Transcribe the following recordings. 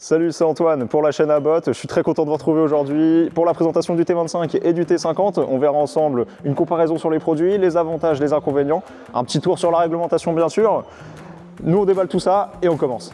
Salut, c'est Antoine pour la chaîne Abot. Je suis très content de vous retrouver aujourd'hui pour la présentation du T25 et du T50. On verra ensemble une comparaison sur les produits, les avantages, les inconvénients, un petit tour sur la réglementation bien sûr. Nous on déballe tout ça et on commence.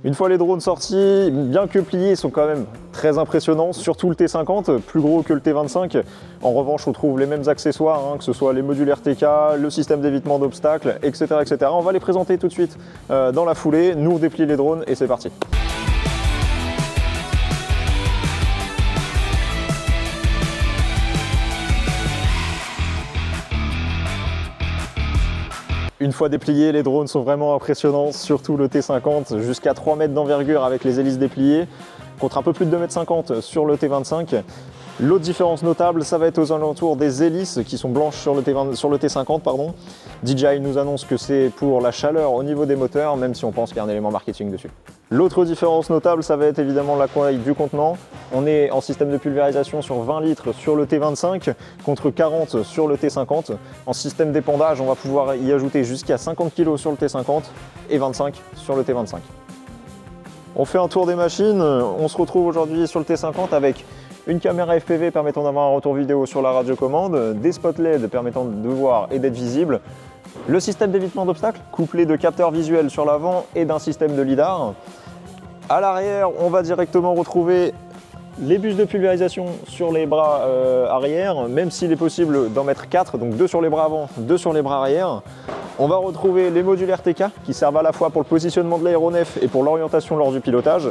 Une fois les drones sortis, bien que pliés, ils sont quand même très impressionnants, surtout le T50, plus gros que le T25. En revanche, on trouve les mêmes accessoires, que ce soit les modules RTK, le système d'évitement d'obstacles, etc., etc. On va les présenter tout de suite dans la foulée. Nous, on déplie les drones et c'est parti. Une fois dépliés, les drones sont vraiment impressionnants, surtout le T50, jusqu'à 3 mètres d'envergure avec les hélices dépliées, contre un peu plus de 2,50 m sur le T25. L'autre différence notable, ça va être aux alentours des hélices qui sont blanches sur le T50. DJI nous annonce que c'est pour la chaleur au niveau des moteurs, même si on pense qu'il y a un élément marketing dessus. L'autre différence notable, ça va être évidemment la taille du contenant. On est en système de pulvérisation sur 20 litres sur le T25 contre 40 sur le T50. En système d'épandage, on va pouvoir y ajouter jusqu'à 50 kg sur le T50 et 25 sur le T25. On fait un tour des machines. On se retrouve aujourd'hui sur le T50 avec une caméra FPV permettant d'avoir un retour vidéo sur la radiocommande, des spots LED permettant de voir et d'être visible, le système d'évitement d'obstacles couplé de capteurs visuels sur l'avant et d'un système de lidar. À l'arrière, on va directement retrouver les bus de pulvérisation sur les bras arrière, même s'il est possible d'en mettre 4, donc 2 sur les bras avant, 2 sur les bras arrière. On va retrouver les modules RTK qui servent à la fois pour le positionnement de l'aéronef et pour l'orientation lors du pilotage.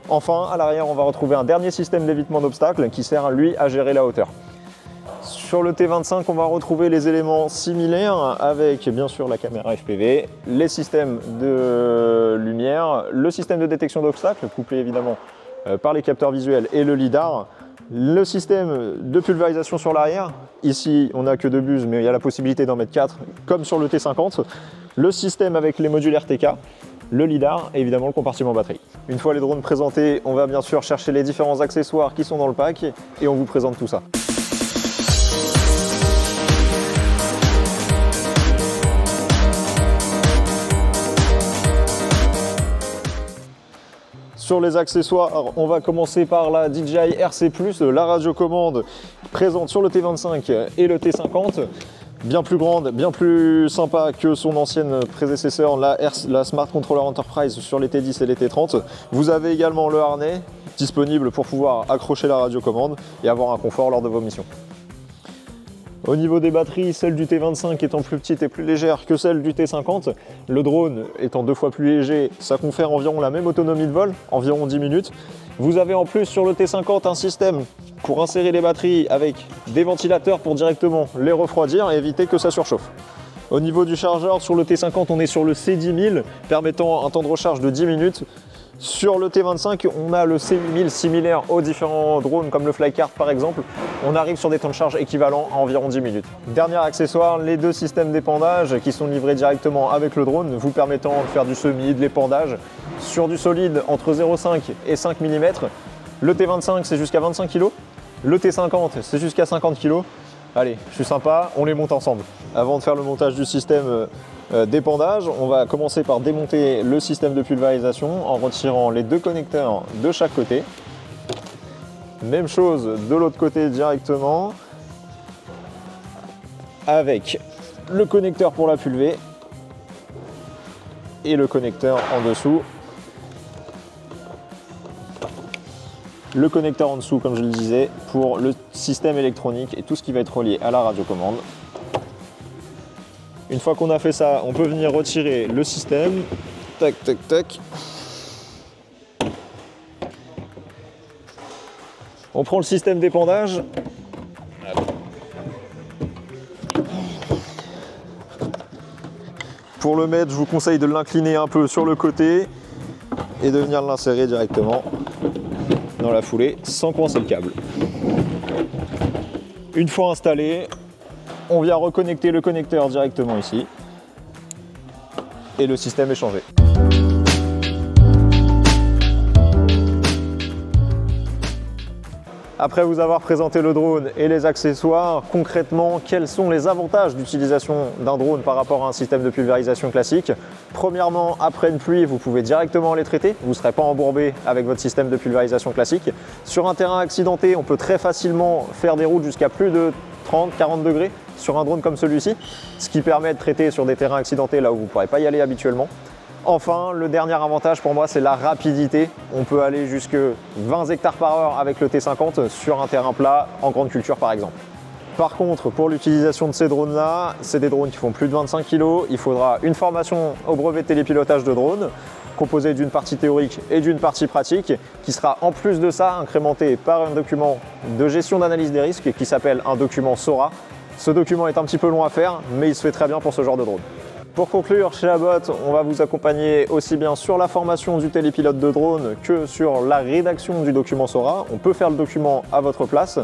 Enfin, à l'arrière, on va retrouver un dernier système d'évitement d'obstacles qui sert, lui, à gérer la hauteur. Sur le T25, on va retrouver les éléments similaires avec, bien sûr, la caméra FPV, les systèmes de lumière, le système de détection d'obstacles, couplé évidemment par les capteurs visuels et le lidar, le système de pulvérisation sur l'arrière. Ici, on n'a que 2 buses, mais il y a la possibilité d'en mettre 4, comme sur le T50. Le système avec les modules RTK, le lidar et évidemment le compartiment batterie. Une fois les drones présentés, on va bien sûr chercher les différents accessoires qui sont dans le pack et on vous présente tout ça. Sur les accessoires, on va commencer par la DJI RC+, la radiocommande présente sur le T25 et le T50. Bien plus grande, bien plus sympa que son ancienne prédécesseur, la Smart Controller Enterprise sur les T10 et les T30. Vous avez également le harnais disponible pour pouvoir accrocher la radiocommande et avoir un confort lors de vos missions. Au niveau des batteries, celle du T25 étant plus petite et plus légère que celle du T50, le drone étant 2 fois plus léger, ça confère environ la même autonomie de vol, environ 10 minutes. Vous avez en plus sur le T50 un système pour insérer les batteries avec des ventilateurs pour directement les refroidir et éviter que ça surchauffe. Au niveau du chargeur, sur le T50, on est sur le C10000 permettant un temps de recharge de 10 minutes. Sur le T25, on a le C8000 similaire aux différents drones comme le Flycart par exemple. On arrive sur des temps de charge équivalents à environ 10 minutes. Dernier accessoire, les 2 systèmes d'épandage qui sont livrés directement avec le drone, vous permettant de faire du semi, de l'épandage sur du solide entre 0,5 et 5 mm. Le T25 c'est jusqu'à 25 kg, le T50 c'est jusqu'à 50 kg. Allez, je suis sympa, on les monte ensemble. Avant de faire le montage du système d'épandage, on va commencer par démonter le système de pulvérisation en retirant les 2 connecteurs de chaque côté. Même chose de l'autre côté directement, avec le connecteur pour la pulvée et le connecteur en dessous. Le connecteur en dessous, comme je le disais, pour le système électronique et tout ce qui va être relié à la radiocommande. Une fois qu'on a fait ça, on peut venir retirer le système. Tac, tac, tac. On prend le système d'épandage. Pour le mettre, je vous conseille de l'incliner un peu sur le côté et de venir l'insérer directement dans la foulée sans coincer le câble. Une fois installé, on vient reconnecter le connecteur directement ici et le système est changé. Après vous avoir présenté le drone et les accessoires, concrètement, quels sont les avantages d'utilisation d'un drone par rapport à un système de pulvérisation classique? Premièrement, après une pluie, vous pouvez directement les traiter, vous ne serez pas embourbé avec votre système de pulvérisation classique. Sur un terrain accidenté, on peut très facilement faire des routes jusqu'à plus de 30-40 degrés sur un drone comme celui-ci, ce qui permet de traiter sur des terrains accidentés là où vous ne pourrez pas y aller habituellement. Enfin, le dernier avantage pour moi, c'est la rapidité. On peut aller jusque 20 hectares par heure avec le T50 sur un terrain plat, en grande culture par exemple. Par contre, pour l'utilisation de ces drones-là, c'est des drones qui font plus de 25 kg. Il faudra une formation au brevet de télépilotage de drone, composée d'une partie théorique et d'une partie pratique, qui sera en plus de ça incrémentée par un document de gestion d'analyse des risques qui s'appelle un document SORA. Ce document est un petit peu long à faire, mais il se fait très bien pour ce genre de drone. Pour conclure, chez Abbot, on va vous accompagner aussi bien sur la formation du télépilote de drone que sur la rédaction du document SORA. On peut faire le document à votre place.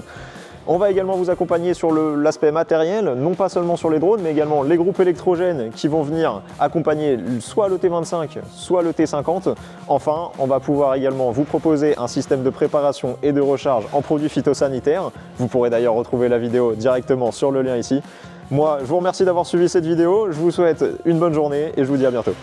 On va également vous accompagner sur l'aspect matériel, non pas seulement sur les drones, mais également les groupes électrogènes qui vont venir accompagner soit le T25, soit le T50. Enfin, on va pouvoir également vous proposer un système de préparation et de recharge en produits phytosanitaires. Vous pourrez d'ailleurs retrouver la vidéo directement sur le lien ici. Moi, je vous remercie d'avoir suivi cette vidéo, je vous souhaite une bonne journée et je vous dis à bientôt.